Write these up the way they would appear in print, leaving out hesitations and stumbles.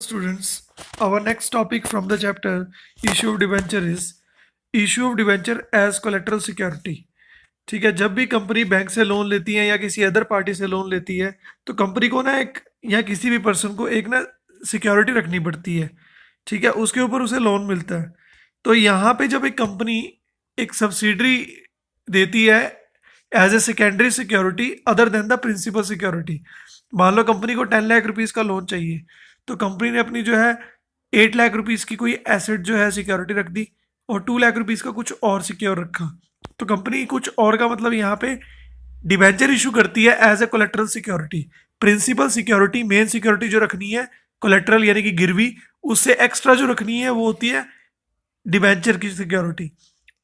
Students, our next topic from the chapter issue of debenture is issue of debenture as collateral security. ठीक है, जब भी company bank से loan लेती है या किसी अदर पार्टी से लोन लेती है तो कंपनी को ना एक या किसी भी पर्सन को एक ना सिक्योरिटी रखनी पड़ती है। ठीक है, उसके ऊपर उसे लोन मिलता है। तो यहाँ पे जब एक कंपनी एक सब्सिडरी देती है as a secondary security other than the principal security, मान लो कंपनी को 10 लाख रुपीज़ का लोन चाहिए, तो कंपनी ने अपनी जो है 8 लाख रुपीज़ की कोई एसेट जो है सिक्योरिटी रख दी और 2 लाख रुपीज़ का कुछ और सिक्योर रखा। तो कंपनी कुछ और का मतलब यहाँ पे डिबेंचर इशू करती है as a collateral security. Principal security main security जो रखनी है कोलेट्रल यानी कि गिरवी, उससे एक्स्ट्रा जो रखनी है वो होती है डिबेंचर की सिक्योरिटी।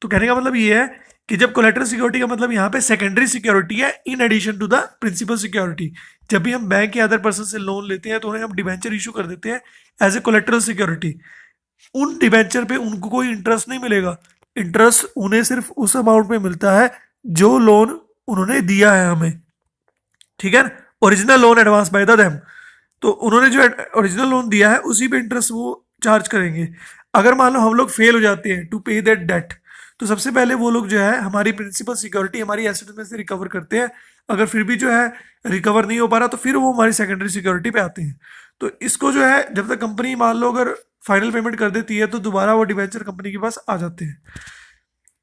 तो कहने का मतलब ये है कि जब कोलेट्रल सिक्योरिटी का मतलब यहाँ पे सेकेंडरी सिक्योरिटी है in addition to the principal security. जब भी हम बैंक या अदर पर्सन से लोन लेते हैं तो उन्हें हम डिबेंचर इशू कर देते हैं एज ए कोलेट्रल सिक्योरिटी। उन डिबेंचर पे उनको कोई इंटरेस्ट नहीं मिलेगा, इंटरेस्ट उन्हें सिर्फ उस अमाउंट में मिलता है जो लोन उन्होंने दिया है हमें। ठीक है ना, original loan advance by the them. तो उन्होंने जो ओरिजिनल लोन दिया है उसी पे इंटरेस्ट वो चार्ज करेंगे। अगर मान लो हम लोग फेल हो जाते हैं टू पे दैट डेट, तो सबसे पहले वो लोग जो है हमारी प्रिंसिपल सिक्योरिटी हमारी एसेट में से रिकवर करते हैं। अगर फिर भी जो है रिकवर नहीं हो पा रहा तो फिर वो हमारी सेकेंडरी सिक्योरिटी पे आते हैं। तो इसको जो है जब तक कंपनी मान लो अगर फाइनल पेमेंट कर देती है तो दोबारा वो डिवेंचर कंपनी के पास आ जाते हैं।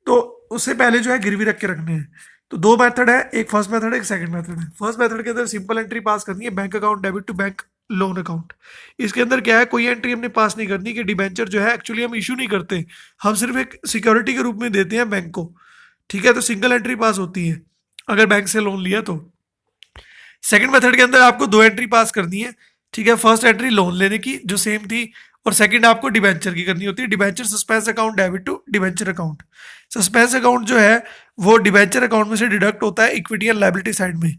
तो उससे पहले जो है गिरवी रख के रखने हैं। तो दो मेथड है, एक फर्स्ट मेथड है एक सेकंड मेथड है। फर्स्ट मेथड के अंदर सिंपल एंट्री पास करनी है bank account debit to bank loan account. इसके अंदर क्या है, कोई एंट्री हमने पास नहीं करनी कि डिबेंचर जो है एक्चुअली हम इशू नहीं करते, हम सिर्फ एक सिक्योरिटी के रूप में देते हैं बैंक को। ठीक है, तो सिंगल एंट्री पास होती है अगर बैंक से लोन लिया तो। सेकंड मेथड के अंदर आपको दो एंट्री पास करनी है। ठीक है, फर्स्ट एंट्री लोन लेने की जो सेम थी, और सेकंड आपको डिबेंचर की करनी होती है, debenture suspense account debit to debenture account. Suspense account जो है वो डिबेंचर अकाउंट में से डिडक्ट होता है इक्विटी एंड लायबिलिटी साइड में।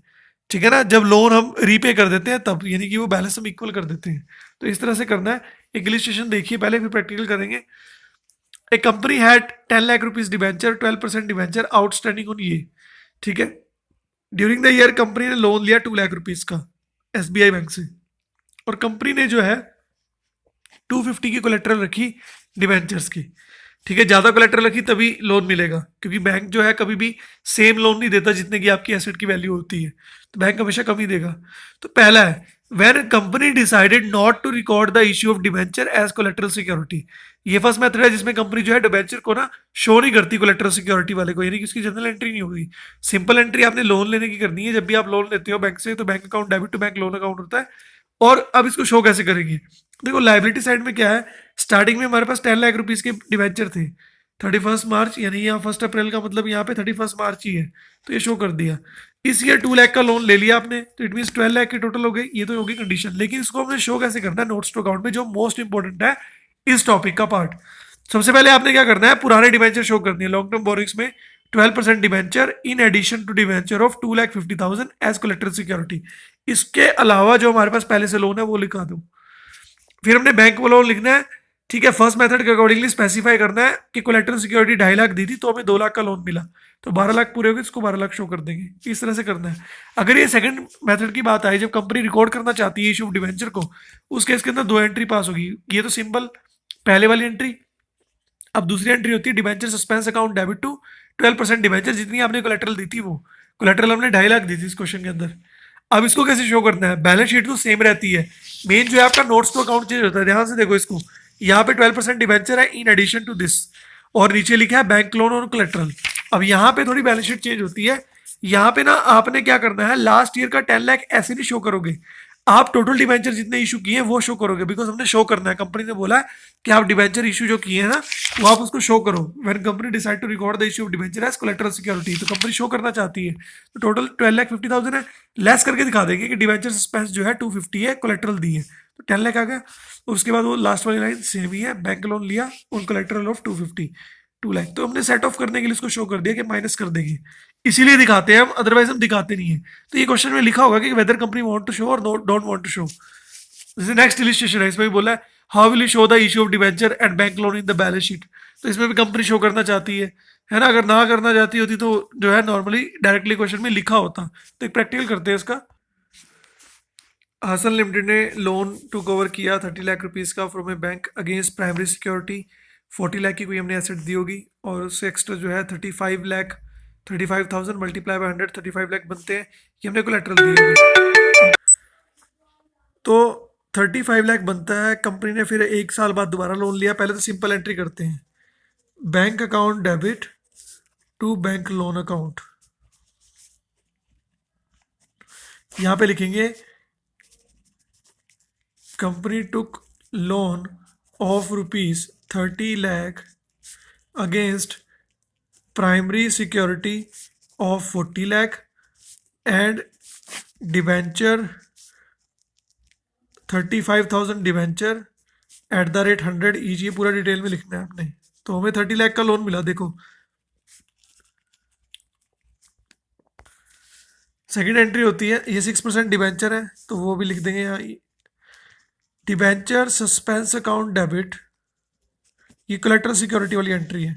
ठीक है ना, जब लोन हम रीपे कर देते हैं तब, यानी कि वो बैलेंस हम इक्वल कर देते हैं। तो इस तरह से करना है। एक इलिस्ट्रेशन देखिए पहले फिर प्रैक्टिकल करेंगे। A company had 10 lakh rupees debenture 12% debenture outstanding on ये। ठीक है, ड्यूरिंग द ईयर कंपनी ने लोन लिया 2 लाख रुपीज का एसबीआई बैंक से, और कंपनी ने जो है 250 की कोलेट्रल रखी डिबेंचर्स की। ठीक है, ज़्यादा कोलेट्रल रखी तभी लोन मिलेगा, क्योंकि बैंक जो है कभी भी सेम लोन नहीं देता जितने की आपकी एसेट की वैल्यू होती है, तो बैंक हमेशा कम ही देगा। तो पहला है when company decided not to record the issue of debenture as collateral security. ये फर्स्ट मेथड है जिसमें कंपनी जो है डिबेंचर को ना शो नहीं करती कोलेट्रल सिक्योरिटी वाले को, यानी कि उसकी जनरल एंट्री नहीं होगी। सिंपल एंट्री आपने लोन लेने की करनी है। जब भी आप लोन लेते हो बैंक से तो bank account debit to bank loan account होता है। और अब इसको शो कैसे करेंगे, देखो लाइबिलिटी साइड में क्या है, स्टार्टिंग में हमारे पास 10 लाख रुपीज के डिवेंचर थे 31 मार्च, यानी यहाँ 1 अप्रैल का मतलब यहाँ पे 31 मार्च ही है, तो ये शो कर दिया। इस ईयर 2 लाख का लोन ले लिया आपने, तो इट मीन 12 लाख के टोटल हो गए, ये तो होगी कंडीशन। लेकिन इसको हमने शो कैसे करना है नोट्स टू अकाउंट में, जो मोस्ट इंपॉर्टेंट है इस टॉपिक का पार्ट। सबसे पहले आपने क्या करना है, पुराने डिवेंचर शो करनी है। लॉन्ग टर्म बोरिंग्स में 12% debenture in addition to debenture of 2,50,000 as collateral security. इसके अलावा जो हमारे पास पहले से लोन है वो लिखा दो। फिर हमने बैंक को लोन लिखना है। ठीक है, फर्स्ट मेथड के अकॉर्डिंगली स्पेसिफाई करना है कि कोलेक्टर सिक्योरिटी 2.5 लाख दी थी तो हमें 2 लाख का लोन मिला, तो 12 लाख पूरे हो गए, इसको 12 लाख शो कर देंगे। इस तरह से करना है। अगर ये सेकंड मेथड की बात आई, जब कंपनी रिकॉर्ड करना चाहती है इशू ऑफ डिवेंचर को, उस केस के अंदर दो एंट्री पास होगी। ये तो सिंपल पहले वाली एंट्री। अब दूसरी एंट्री होती है debenture suspense account debit to 12% debenture, जितनी आपने कोलेट्रल दी थी वो कोलेट्रल हमने 2.5 लाख दी थी इस क्वेश्चन के अंदर। अब इसको कैसे शो करना है, बैलेंस शीट तो सेम रहती है, मेन जो है आपका नोट्स टू अकाउंट चेंज होता है। ध्यान से देखो इसको, यहाँ पे 12% डिवेंचर है इन एडिशन टू दिस, और नीचे लिखा है बैंक लोन और कोलेट्रल। अब यहाँ पे थोड़ी बैलेंस शीट चेंज होती है। यहाँ पे ना आपने क्या करना है, लास्ट ईयर का 10 लाख ऐसे नहीं शो करोगे, आप टोटल डिवेंचर जितने इशू किए हैं वो शो करोगे, बिकॉज हमने शो करना है। कंपनी ने बोला है कि आप डिवेंचर इशू जो किए हैं ना वो आप उसको शो करो। When company decide to record the issue of debenture as collateral security, तो कंपनी शो करना चाहती है। तो टोटल 12,50,000 है, लेस करके दिखा देंगे कि डिवेंचर सस्पेंस जो है 250 है, कोलेक्ट्रल दी है, तो 10 लाख आ गया। उसके बाद वो लास्ट वाली लाइन सेम ही है, बैंक लोन लिया ऑन कोलेक्ट्रल ऑफ 250 2 लाख। तो हमने सेट ऑफ करने के लिए इसको शो कर दिया कि माइनस कर देंगे, इसीलिए दिखाते हैं हम, अदरवाइज हम दिखाते नहीं है। तो ये क्वेश्चन में लिखा होगा कि whether company want to show और डोंट वांट टू शो। जैसे नेक्स्ट इलिस्ट्रेशन है, इसमें भी बोला है how will you show the issue of debenture and bank loan in the balance sheet. तो इसमें भी कंपनी शो करना चाहती है ना। अगर ना करना चाहती होती तो जो है नॉर्मली डायरेक्टली क्वेश्चन में लिखा होता। तो एक प्रैक्टिकल करते हैं इसका। हासन लिमिटेड ने लोन टू कवर किया 30 लाख रुपीज़ का from A bank against primary security. 40 lakh की कोई हमने एसेट दी होगी और उससे एक्स्ट्रा जो है 35 लाख, 35,000 मल्टीप्लाई बाय 100, 35 लाख बनते हैं। ये हमने कोलेट्रल दी होगी। तो 35 लाख बनता है। कंपनी ने फिर 1 साल बाद दोबारा लोन लिया। पहले तो सिंपल एंट्री करते हैं, bank account debit to bank loan account. यहाँ पे लिखेंगे company took loan of ₹30 lakh against primary security of 40 lakh and debenture 35,000 debenture at the rate 100 each. ये पूरा डिटेल में लिखना है आपने। तो हमें 30 लाख का लोन मिला। देखो सेकेंड एंट्री होती है, ये 6% डिबेंचर है तो वो भी लिख देंगे यहाँ। डिबेंचर सस्पेंस अकाउंट डेबिट, ये कोलेटरल सिक्योरिटी वाली एंट्री है,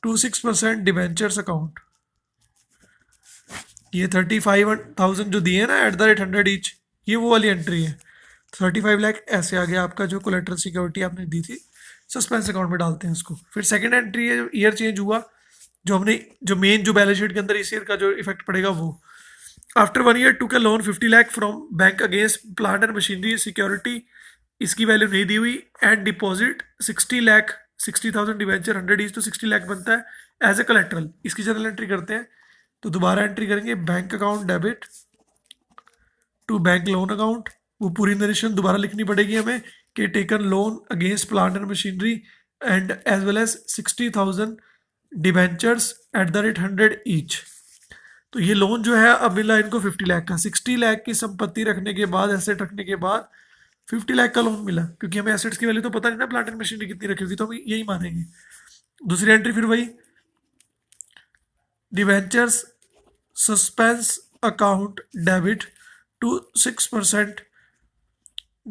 टू 6% डिबेंचर्स अकाउंट। ये 35,000 जो दिए ना एट द रेट 100 ईच, ये वो वाली एंट्री है। 35 लाख ऐसे आ गया आपका जो कोलेटरल सिक्योरिटी आपने दी थी, सस्पेंस अकाउंट में डालते हैं उसको। फिर सेकंड एंट्री है, ईयर चेंज हुआ, जो हमने जो मेन जो बैलेंस शीट के अंदर इस ईयर का जो इफेक्ट पड़ेगा वो। After 1 year took loan 50 lakh from bank against plant and machinery security, इसकी वैल्यू नहीं दी हुई। And deposit 60 lakh, 60,000 debenture 100 each तो 60 लाख बनता है एज ए कलेक्ट्रल। इसकी जनरल एंट्री करते हैं तो दोबारा एंट्री करेंगे bank account debit to bank loan account. वो पूरी नरेशन दोबारा लिखनी पड़ेगी हमें कि taken loan against plant and machinery and as well as 60,000 debentures at the rate 100 each. तो ये लोन जो है अब मिला इनको 50 लाख का। 60 लाख की संपत्ति रखने के बाद, एसेट रखने के बाद 50 लाख का लोन मिला, क्योंकि हमें एसेट्स की वैल्यू तो पता नहीं ना प्लांट एंड मशीनरी कितनी रखी होगी, तो हम यही मानेंगे। दूसरी एंट्री फिर वही, debentures suspense account debit to 6%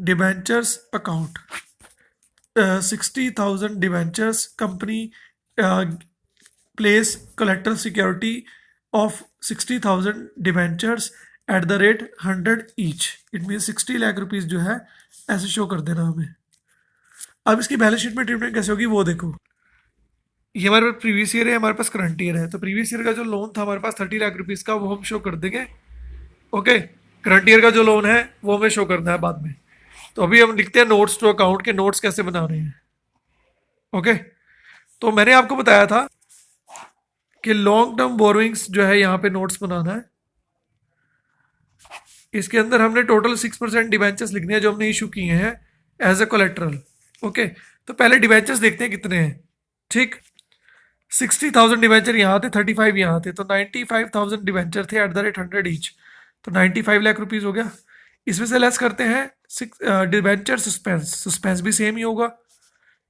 debentures account. 60,000 debentures company place collateral security of 60,000 debentures at the rate 100 each. It mean 60 lakh rupees जो है ऐसे शो कर देना हमें। अब इसकी बैलेंस शीट में ट्रीटमेंट कैसे होगी वो देखो। ये हमारे पास प्रीवियस ईयर है, हमारे पास करंट ईयर है। तो प्रीवियस ईयर का जो लोन था हमारे पास 30 लाख रुपीज़ का, वो हम शो कर देंगे। ओके, करंट ईयर का जो लोन है वो हमें शो करना है बाद में। तो अभी हम लिखते हैं नोट्स टू अकाउंट के नोट्स कैसे बना रहे हैं। ओके, तो मैंने आपको बताया था कि लॉन्ग टर्म बोरोइंग्स जो है यहाँ पे नोट्स बनाना है। इसके अंदर हमने टोटल 6% डिबेंचर्स लिखने हैं जो हमने इशू किए हैं एज ए कोलेट्रल। ओके, तो पहले डिबेंचर्स देखते हैं कितने हैं। ठीक, 60,000 डिबेंचर यहाँ थे, 35 यहाँ थे, तो 95,000 डिबेंचर थे एट द रेट 100 ईच। तो 95 लाख रुपीज़ हो गया। इसमें से लेस करते हैं डिबेंचर सस्पेंस। सस्पेंस भी सेम ही होगा,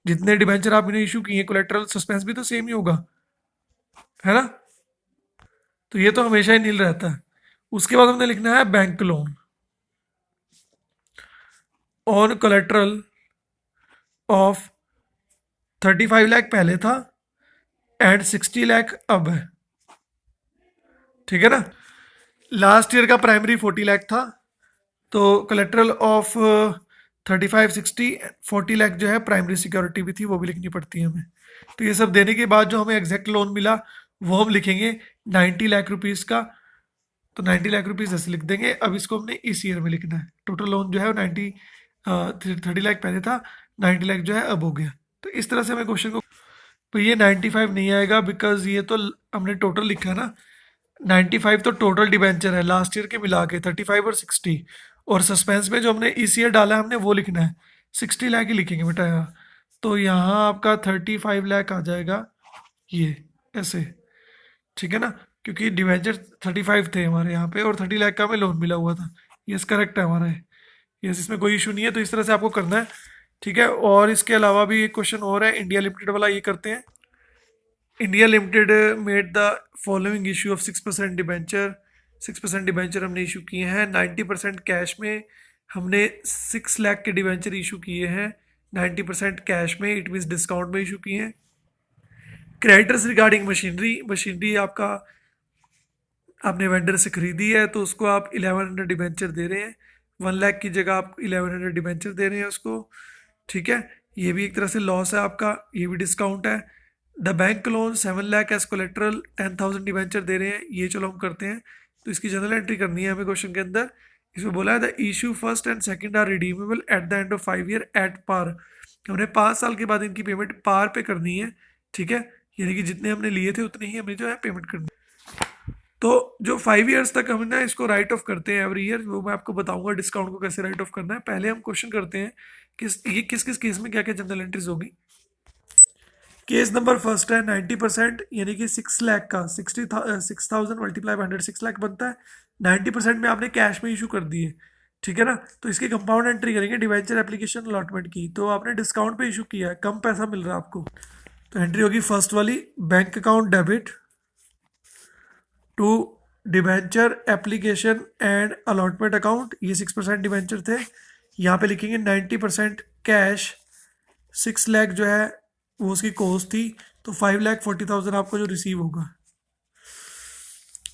जितने डिबेंचर आपने इशू किए कोलेट्रल सस्पेंस भी तो सेम ही होगा, है ना। तो ये तो हमेशा ही नील रहता है। उसके बाद हमने लिखना है bank loan on collateral of 35 lakh पहले था एंड 60 लाख अब है। ठीक है ना। लास्ट ईयर का प्राइमरी 40 लाख था, तो कोलेट्रल ऑफ 35, 60, 40 लाख जो है प्राइमरी सिक्योरिटी भी थी, वो भी लिखनी पड़ती है हमें। तो ये सब देने के बाद जो हमें एग्जैक्ट लोन मिला वो हम लिखेंगे 90 लाख रुपीज़ का। तो 90 लाख रुपीज़ ऐसे लिख देंगे। अब इसको हमने इस ईयर में लिखना है। टोटल लोन जो है वो 30 लाख पहले था, 90 लाख जो है अब हो गया। तो इस तरह से हमें क्वेश्चन को, तो ये 95 नहीं आएगा बिकॉज ये तो हमने टोटल लिखा है ना। 95 तो टोटल डिबेंचर है लास्ट ईयर के मिला के, 35 और 60, और सस्पेंस में जो हमने इस ईयर डाला है हमने वो लिखना है। 60 लाख ही लिखेंगे बेटा यहाँ। तो यहाँ आपका 35 लाख आ जाएगा ये ऐसे। ठीक है ना, क्योंकि डिवेंचर 35 थे हमारे यहाँ पे और 30 लाख का हमें लोन मिला हुआ था। यस करेक्ट है हमारा, यस इसमें कोई इशू नहीं है। तो इस तरह से आपको करना है। ठीक है, और इसके अलावा भी एक क्वेश्चन और है इंडिया लिमिटेड वाला, ये करते हैं। India limited made the following issue of 6% debenture. 6% debenture हमने इशू किए हैं। 90% कैश में हमने 6 लाख के डिबेंचर इशू किए हैं। 90% कैश में, इट मीन्स डिस्काउंट में इशू किए हैं। क्रेडिटर्स रिगार्डिंग मशीनरी, मशीनरी आपका आपने वेंडर से खरीदी है तो उसको आप 1100 डिबेंचर दे रहे हैं। 1 लाख की जगह आप 1100 डिबेंचर दे रहे हैं उसको, ठीक है। ये भी एक तरह से लॉस है आपका, ये भी डिस्काउंट है। The bank loan 7 lakh as collateral 10,000 debenture दे रहे हैं, ये चलो हम करते हैं। तो इसकी जनरल एंट्री करनी है हमें क्वेश्चन के अंदर। इसमें बोला है the issue first and second are redeemable at the end of 5 year at par. हमने 5 साल के बाद इनकी पेमेंट पार पे करनी है, ठीक है। यानी कि जितने हमने लिए थे उतने ही हमें जो है पेमेंट करनी है। तो जो 5 ईयर्स तक हम ना इसको राइट ऑफ करते हैं एवरी ईयर, वो मैं आपको बताऊंगा डिस्काउंट को कैसे राइट ऑफ करना है। पहले हम क्वेश्चन करते हैं कि किस किस केस में क्या क्या जनरल एंट्रीज होगी। केस नंबर फर्स्ट है 90%, यानी कि 6 लाख का 6,000 मल्टीप्लाई बाय 100 6 लाख बनता है। 90% में आपने कैश में इशू कर दिए, ठीक है ना। तो इसकी कंपाउंड एंट्री करेंगे डिवेंचर एप्लीकेशन अलॉटमेंट की। तो आपने डिस्काउंट पे इशू किया है, कम पैसा मिल रहा है आपको, तो एंट्री होगी फर्स्ट वाली, bank account debit to debenture application and allotment account. ये 6% डिवेंचर थे, यहाँ पे लिखेंगे 90% कैश। 6 लाख जो है वो उसकी कॉस्ट थी, तो 5,40,000 आपको जो रिसीव होगा।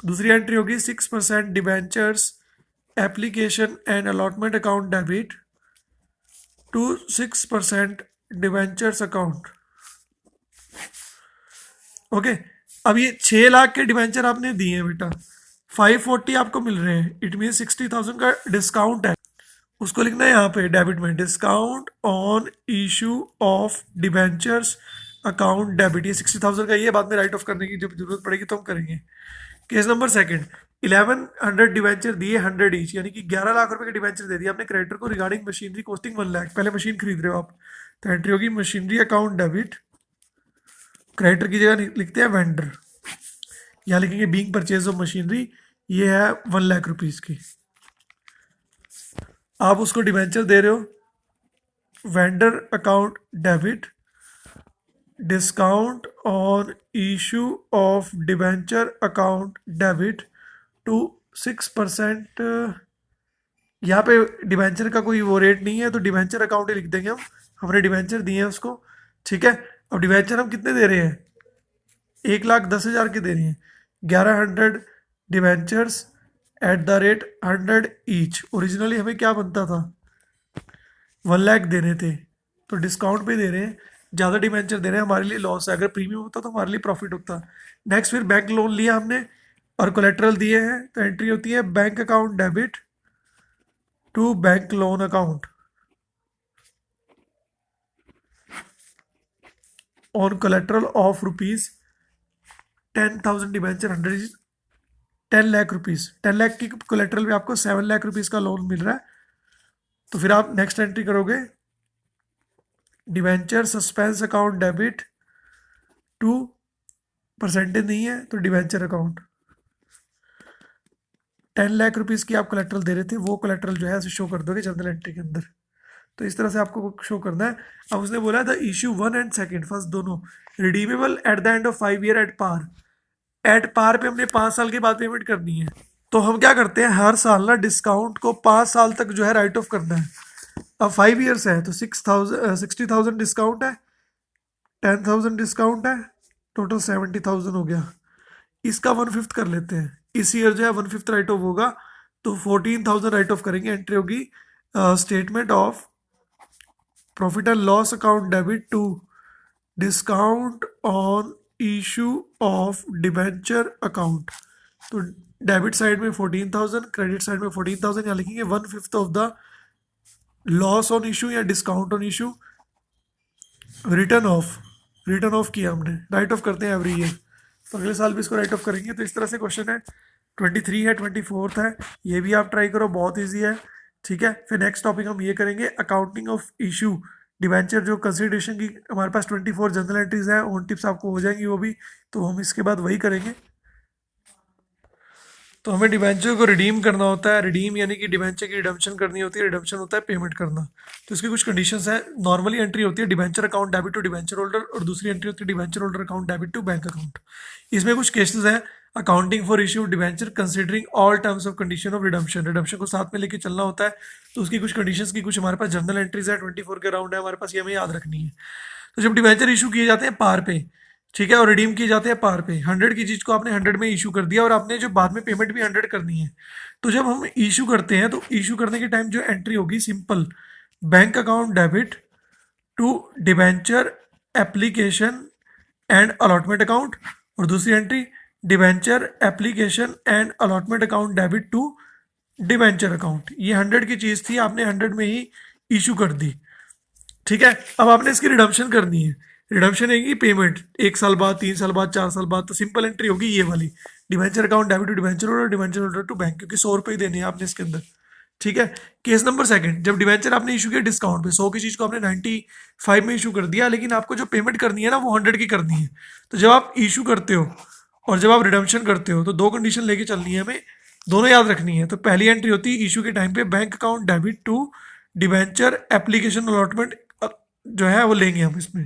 दूसरी एंट्री होगी 6% debentures application and allotment account debit to 6% debentures account. Okay, अब ये 6 लाख के डिवेंचर आपने दिए हैं बेटा, 540 आपको मिल रहे हैं, इट मीन 60,000 का डिस्काउंट है। उसको लिखना है यहाँ पे डेबिट में, discount on issue of debentures account debit. ये 60,000 का, ये बाद में राइट ऑफ करने की जब जरूरत पड़ेगी तो हम करेंगे। केस नंबर सेकंड, 1100 डिवेंचर दिए 100 ईच, यानी कि 11 लाख रुपए के डिवेंचर दे दिए आपने क्रेडिटर को रिगार्डिंग मशीनरी कॉस्टिंग 1 लाख। पहले मशीन खरीद रहे हो आप, तो एंट्री होगी मशीनरी अकाउंट डेबिट। क्रेडिटर की जगह लिखते हैं वेंडर, यहाँ लिखेंगे बीइंग परचेज ऑफ मशीनरी, ये है 1 लाख रुपीज की। आप उसको डिवेंचर दे रहे हो, vendor account debit, discount on issue of debenture account debit to 6%। यहाँ पे डिवेंचर का कोई वो रेट नहीं है, तो डिवेंचर अकाउंट ही लिख देंगे हम, हमने डिवेंचर दिए हैं उसको, ठीक है। अब डिवेंचर हम कितने दे रहे हैं, 1,10,000 के दे रहे हैं। 1100 debentures eight the rate 100 each. Originally हमें क्या बनता था, 1 लाख देने थे, तो डिस्काउंट पे दे रहे हैं, ज़्यादा डिवेंचर दे रहे हैं, हमारे लिए लॉस है। अगर प्रीमियम होता तो हमारे लिए प्रॉफिट होता। नेक्स्ट फिर बैंक लोन लिया हमने और कोलेट्रल दिए हैं, तो एंट्री होती है bank account debit to bank loan account on collateral of rupees 10,000 debenture 100 10 lakh rupees. 10 lakh की कोलेट्रल में आपको 7 लाख रुपीज का लोन मिल रहा है। तो फिर आप नेक्स्ट एंट्री करोगे debenture suspense account debit to, percentage नहीं है तो डिवेंचर अकाउंट। 10 लाख रुपीज की आप कोलेट्रल दे रहे थे, वो कोलेट्रल जो है शो कर दोगे जनरल एंट्री के अंदर। तो इस तरह से आपको शो करना है। अब उसने बोला the issue 1 and second, first दोनों redeemable at the end of 5 year at par. At par पे हमने 5 साल के बाद पेमेंट करनी है, तो हम क्या करते हैं हर साल ना डिस्काउंट को 5 साल तक जो है राइट ऑफ करना है। अब 5 ईयर्स है तो 60,000 डिस्काउंट है, 10,000 डिस्काउंट है, टोटल 70,000 हो गया। इसका 1/5 कर लेते हैं, इस ईयर जो है 1/5 राइट ऑफ होगा, तो 14,000 राइट ऑफ करेंगे। एंट्री होगी statement of profit and loss account debit to discount on issue of debenture account. तो डेबिट साइड में 14,000, क्रेडिट साइड में 14,000, यहाँ लिखेंगे 1/5 of the loss on issue या discount on issue. Written off किया हमने, राइट ऑफ करते हैं एवरी ईयर, तो अगले साल भी इसको राइट ऑफ करेंगे। तो इस तरह से क्वेश्चन है। 23 है, 24 है, ये भी आप ट्राई करो, बहुत ईजी है, ठीक है। फिर नेक्स्ट टॉपिक हम ये करेंगे अकाउंटिंग ऑफ इशू डिवेंचर, जो कंसिडरेशन की हमारे पास 24 जनरल एंट्रीज है, ऑन टिप्स आपको हो जाएंगी वो भी, तो हम इसके बाद वही करेंगे। तो हमें डिवेंचर को रिडीम करना होता है, रिडीम यानी कि डिवेंचर की रिडम्पशन करनी होती है, रिडम्पशन होता है पेमेंट करना। तो इसकी कुछ कंडीशंस है। नॉर्मली एंट्री होती है debenture account debit to debenture holder, और दूसरी एंट्री होती है debenture holder account debit to bank account. इसमें कुछ केसेस हैं, accounting for issue debenture considering all terms of condition of redemption, redemption को साथ में लेके चलना होता है। तो उसकी कुछ कंडीशंस की कुछ हमारे पास जनरल एंट्रीज है, 24 के अराउंड है हमारे पास, ये हमें याद रखनी है। तो जब डिवेंचर इशू किए जाते हैं पार पे, ठीक है, और रिडीम किए जाते हैं पार पे। 100 की चीज़ को आपने 100 में इशू कर दिया और आपने जो बाद में पेमेंट भी 100 करनी है। तो जब हम इशू करते हैं तो इशू करने के टाइम जो एंट्री होगी simple, bank account debit to debenture application and allotment account, और दूसरी entry debenture application and allotment account debit to debenture account. ये 100 की चीज़ थी, आपने 100 में ही इशू कर दी। ठीक है, अब आपने इसकी रिडम्पशन करनी है। रिडम्पशन है पेमेंट 1 साल बाद, 3 साल बाद, 4 साल बाद। तो सिंपल एंट्री होगी ये वाली, debenture account debit to debenture holder, debenture holder to bank, क्योंकि 100 रुपये देने हैं आपने इसके अंदर। ठीक है, केस नंबर सेकंड, जब डिबेंचर आपने इशू किया डिस्काउंट पे, 100 की चीज़ को आपने 95 में इशू कर दिया, लेकिन आपको जो पेमेंट करनी है ना वो 100 की करनी है। तो जब आप इशू करते हो और जब आप रिडम्पशन करते हो तो दो कंडीशन लेके चलनी है हमें, दोनों याद रखनी है। तो पहली एंट्री होती है इशू के टाइम पे, bank account debit to debenture application allotment जो है वो लेंगे हम इसमें।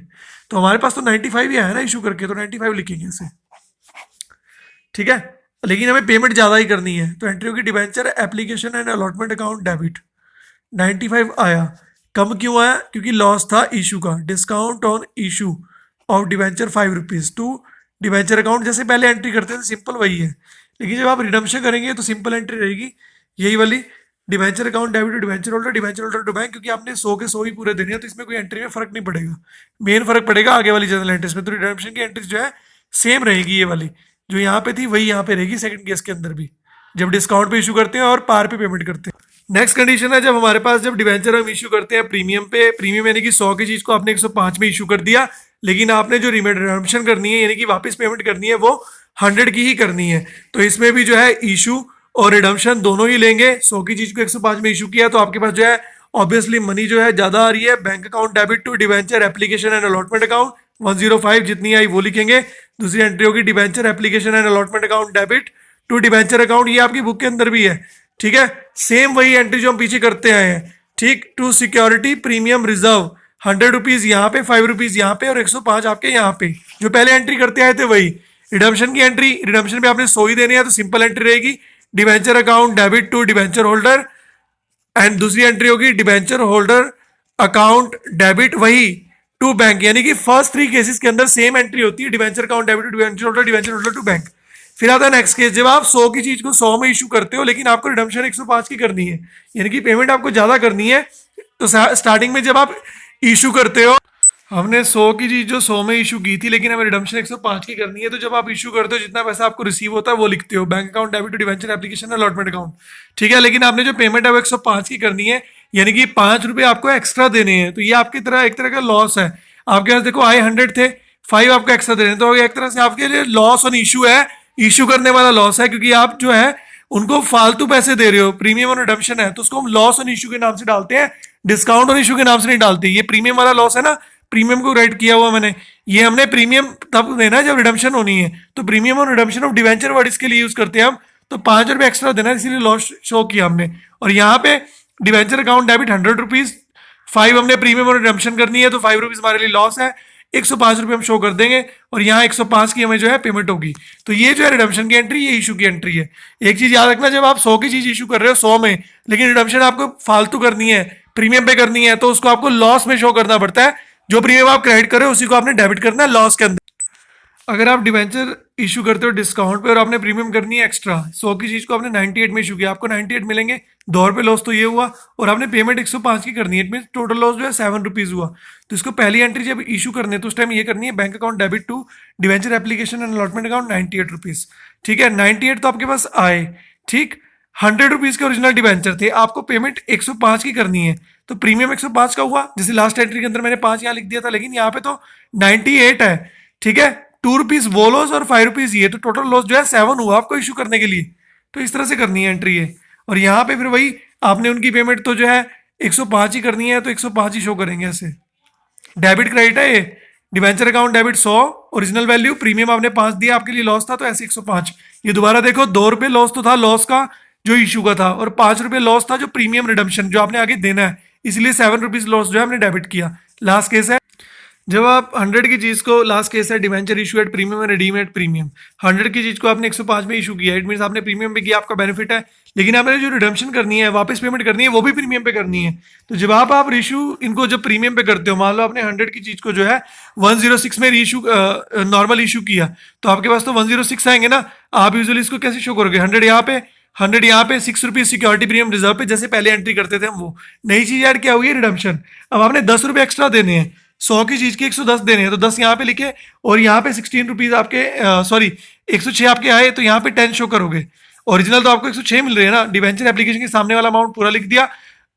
तो हमारे पास तो 95 ही आया ना इशू करके, तो 95 लिखेंगे इसे। ठीक है, लेकिन हमें पेमेंट ज़्यादा ही करनी है, तो एंट्री होगी debenture application and allotment account debit. 95 आया, कम क्यों आया? क्योंकि लॉस था इशू का। Discount on issue of debenture 5 rupees to debenture account, जैसे पहले एंट्री करते थे सिंपल वही है, लेकिन जब आप रिडम्पशन करेंगे तो सिंपल एंट्री रहेगी यही वाली, debenture account debit to debenture holder to bank, क्योंकि आपने 100 के 100 ही पूरे देने हैं, तो इसमें कोई एंट्री में फर्क नहीं पड़ेगा। मेन फर्क पड़ेगा आगे वाली जनरल एंट्रीज में। तो रिडम्पशन की एंट्रीज जो है सेम रहेगी, ये वाली जो यहाँ पे थी वही यहाँ पे रहेगी सेकंड केस के अंदर भी, जब डिस्काउंट पे इशू करते हैं और पार पे पेमेंट करते हैं। नेक्स्ट कंडीशन है, जब हमारे पास जब डिबेंचर हम इशू करते हैं प्रीमियम पे, प्रीमियम यानी कि 100 की चीज को आपने 105 में इशू कर दिया, लेकिन आपने जो रिडम्पशन करनी है यानी कि वापस पेमेंट करनी है वो 100 की ही करनी है। तो इसमें भी जो है इशू और रिडम्पशन दोनों ही लेंगे। 100 की चीज को 105 में इशू किया तो आपके पास जो है ऑब्वियसली मनी जो है ज्यादा आ रही है। Bank account debit to debenture application and allotment account 105 जितनी आई वो लिखेंगे। दूसरी एंट्री होगी debenture application and allotment account debit to debenture account, ये आपकी बुक के अंदर भी है। ठीक है, सेम वही एंट्री जो हम पीछे करते आए हैं। ठीक, to security premium reserve 100 rupees यहाँ पे, 5 रुपीज यहाँ पे और 105 आपके यहाँ पे, जो पहले एंट्री करते आए थे वही। रिडम्पशन की एंट्री, रिडम्पशन पे आपने 100 ही देने हैं, तो सिंपल एंट्री रहेगी debenture account debit to debenture holder, and दूसरी एंट्री होगी डिबेंचर होल्डर अकाउंट डेबिट वही टू बैंक, यानी कि फर्स्ट 3 केसेस के अंदर सेम एंट्री होती है, debenture account debit to debenture holder to bank. फिर आता है नेक्स्ट केस, जब आप 100 की चीज को 100 में इशू करते हो लेकिन आपको रिडम्पशन 105 की करनी है, यानी कि पेमेंट आपको ज्यादा करनी है। तो स्टार्टिंग में जब आप इशू करते हो, हमने 100 की चीज जो 100 में इशू की थी लेकिन हमें रिडम्पशन 105 की करनी है, तो जब आप इशू करते हो जितना पैसा आपको रिसीव होता है वो लिखते हो, bank account debit to debenture application allotment account. ठीक है, लेकिन आपने जो पेमेंट है वो 105 की करनी है, यानी कि 5 रुपए आपको एक्स्ट्रा देने हैं। तो ये आपकी तरह एक तरह का लॉस है। आपके पास देखो आए 100 थे, 5 आपको एक्स्ट्रा देने, तो एक तरह से आपके लिए लॉस ऑन इशू है, इशू करने वाला लॉस है, क्योंकि आप जो है उनको फालतू पैसे दे रहे हो। प्रीमियम और रिडम्पशन है तो उसको हम लॉस ऑन इशू के नाम से डालते हैं, डिस्काउंट ऑन इशू के नाम से नहीं डालते। ये प्रीमियम वाला लॉस है ना, प्रीमियम को राइट किया हुआ मैंने, ये हमने प्रीमियम तब देना है जब रिडम्पशन होनी है। तो प्रीमियम और रिडम्पशन ऑफ डिवेंचर वर्ड इसके लिए यूज करते हैं हम, तो 5 रुपये एक्स्ट्रा देना है, इसीलिए लॉस शो किया हमने। और यहाँ पे डिवेंचर अकाउंट डेबिट 100 रुपीज, 5 हमने प्रीमियम और रिडम्पशन करनी है, तो 5 रुपीज हमारे लिए लॉस है, 105 रुपये हम शो कर देंगे और यहाँ 105 की हमें जो है पेमेंट होगी। तो ये जो है रिडम्पशन की एंट्री, ये इशू की एंट्री है। एक चीज याद रखना, जब आप 100 की चीज इशू कर रहे हो 100 में, लेकिन रिडम्पशन आपको फालतू करनी है, प्रीमियम पे करनी है, तो उसको आपको लॉस में शो करना पड़ता है। जो प्रीमियम आप क्रेडिट कर रहे हो उसी को आपने डेबिट करना है लॉस के अंदर। अगर आप डिवेंचर इशू करते हो डिस्काउंट पे और आपने प्रीमियम करनी है एक्स्ट्रा, 100 की चीज को आपने 98 में इशू किया, आपको 98 मिलेंगे, 2 रुपये लॉस तो ये हुआ, और आपने पेमेंट 105 की करनी है, इट मीन टोटल लॉस जो है 7 रुपीज हुआ। तो इसको पहली एंट्री जब इशू करनी है तो उस टाइम ये करनी है, bank account debit to debenture application and allotment account 98 rupees. ठीक है, 98 तो आपके पास आए। ठीक, 100 रुपीज के ओरिजिनल डिवेंचर थे, आपको पेमेंट 105 की करनी है, तो प्रीमियम 105 का हुआ, जैसे लास्ट एंट्री के अंदर मैंने 5 यहाँ लिख दिया था, लेकिन यहाँ पे तो 98 है। ठीक है, 2 रुपीज वो लॉस और 5 रुपीज ये, तो टोटल लॉस जो है 7 हुआ आपको इशू करने के लिए। तो इस तरह से करनी है एंट्री है। और यहाँ पे फिर वही आपने उनकी पेमेंट तो जो है 105 ही करनी है, तो 105 ही शो करेंगे ऐसे। डेबिट क्रेडिट है ये, debenture account debit 100 original value, premium आपने 5 दिया, आपके लिए लॉस था तो ऐसे 105। ये दोबारा देखो 2 रुपये लॉस तो था लॉस का जो इशू का था, और 5 रुपये लॉस था जो प्रीमियम रिडम्पशन जो आपने आगे देना है, इसलिए 7 रुपीज लॉस जो है हमने डेबिट किया। लास्ट केस है जब आप 100 की चीज को, लास्ट केस है डिवेंचर इशू एट प्रीमियम और रिडीम एट प्रीमियम, 100 की चीज को आपने 105 में इशू किया, इट मीन आपने प्रीमियम पे किया, आपका बेनिफिट है, लेकिन आपने जो रिडम्पशन करनी है, वापस पेमेंट करनी है, वो भी प्रीमियम पे करनी है। तो जब आप इशू इनको जब प्रीमियम पे करते हो, मान लो आपने 100 की चीज को जो है 106 में रीइशू नॉर्मल इशू किया, तो आपके पास तो 106 आएंगे ना। आप यूजुअली इसको कैसे शो करोगे, 100 यहाँ पे, 100 यहाँ पे, ₹6 सिक्योरिटी प्रीमियम रिजर्व पे, जैसे पहले एंट्री करते थे हम वो। नई चीज ऐड क्या हुई है, रिडम्पशन। अब आपने ₹10 एक्स्ट्रा देने हैं, 100 की चीज के 110 देने हैं, तो 10 यहाँ पे लिखे, और यहाँ पे ₹16 आपके, सॉरी 106 आपके आए, तो यहाँ पे 10 शो करोगे। ओरिजिनल तो आपको 106 मिल रहे हैं ना, डिवेंचर एप्लीकेशन के सामने वाला अमाउंट पूरा लिख दिया,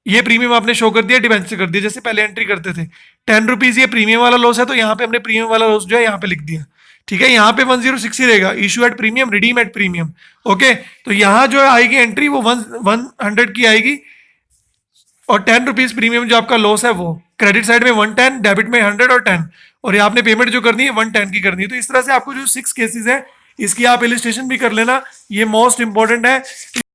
ये प्रीमियम आपने शो कर दिया, डिवेंचर कर दिया, जैसे पहले एंट्री करते थे। ₹10 ये प्रीमियम वाला लॉस है, तो यहाँ पे हमने प्रीमियम वाला लॉस जो है यहाँ पे लिख दिया। ठीक है, यहाँ पे 106 ही रहेगा, issue at premium, redeem at premium. Okay, तो यहाँ जो आएगी एंट्री वो 100 की आएगी, और ₹10 प्रीमियम जो आपका लॉस है वो क्रेडिट साइड में 110, डेबिट में 100 और 10, और यहाँ आपने पेमेंट जो करनी है 110 की करनी है। तो इस तरह से आपको जो 6 केसेस है, इसकी आप इलिस्ट्रेशन भी कर लेना, ये मोस्ट इंपॉर्टेंट है।